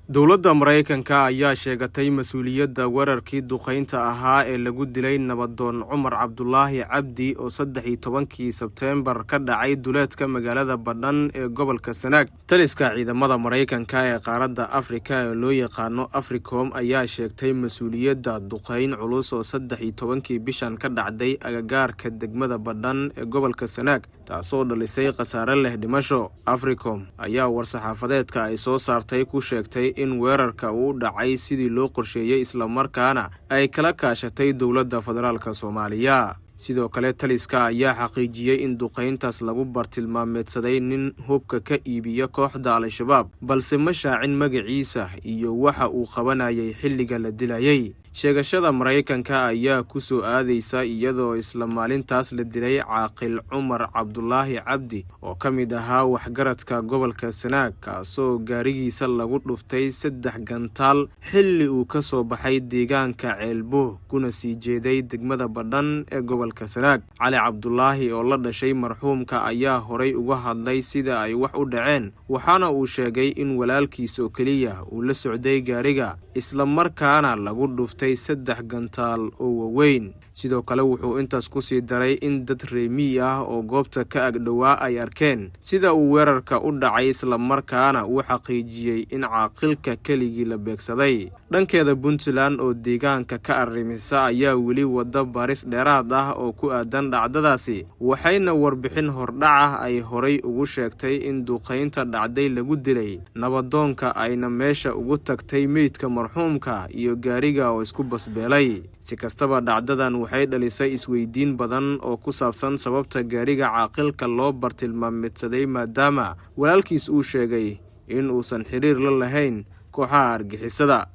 dowladda Mareykanka ayaa sheegatay mas'uuliyadda weerarkii duqeynta ahaa ee lagu dilay nabadoon Cumar Cabdulaahi Cabdi oo 13 Sebteembar ka dhacay duleedka magaalada Badhan ee gobolka Sanaag. Taliska ciidamada Mareykanka ee qaaradda Afrika ee loo yaqaano Africom ayaa sheegtay mas'uuliyadda duqeyn culus oo 13 bishan ka dhacday agagaarka degmada Badhan ee gobolka Sanaag, taasoo dhalisay khasaare leh dhimasho. Africom ayaa war-saxaafadeedka ay soo saartay ku sheegtay in weerarka uu dhacay sidii loo qorsheeyay isla markaana ay kala kaashatay dowladda federaalka Soomaaliya. sidoo kale taliska ayaa xaqiijiyay in duqeyntaas lagu bartilmaameedsaday nin hubka ka iibiya kooxda Al-Shabaab, balse ma shaacin magaciisa iyo waxa uu qabanayay xilliga la dilayay. sheegashada Mareykanka ayaa ku soo aadaysa iyadoo isla maalintaas la dilay caaqil Cumar Cabdulaahi Cabdi oo ka mid ahaa waxgaradka gobolka Sanaag, kaasoo gaarigiisa lagu dhuftay 3 gantaal xilli uu ka soo baxay deegaanka Ceelbo kuna sii jeeday degmada Badhan ee gobolka Sanaag. Cali Cabdulaahi oo la dhashay marxuumka ayaa horay uga hadlay sida ay wax u dhaceen, waxaana uu sheegay in walaalkiis oo kaliya uu la socday gaariga isla markaana lagu dhuftay 3 gantaal oo waaweyn. sidoo kale wuxuu intaas ku sii daray in dad reemi ah oo goobta ka agdhawaa ay arkeen sida uu weerarka u dhacay isla markaana uu xaqiijiyay in caaqilka keligii la beegsaday. dhankeeda Puntland oo deegaanka ka arrimisa ayaa weli wada baris dheeraad ah oo ku aadan dhacdadaasi, waxayna warbixin hordhac ay horay ugu sheegtay in duqeynta dhacday lagu dilay nabadoonka ayna meesha ugu tagtay meydka marxuumka iyo gaariga oo isku basbeelay. si kastaba dhacdadan waxay dhalisay isweydiin badan oo ku saabsan sababta gaariga caaqilka loo bartilmaameedsaday, maadaama walaalkiis uu sheegay in uusan xiriir la lahayn kooxaha argixisada.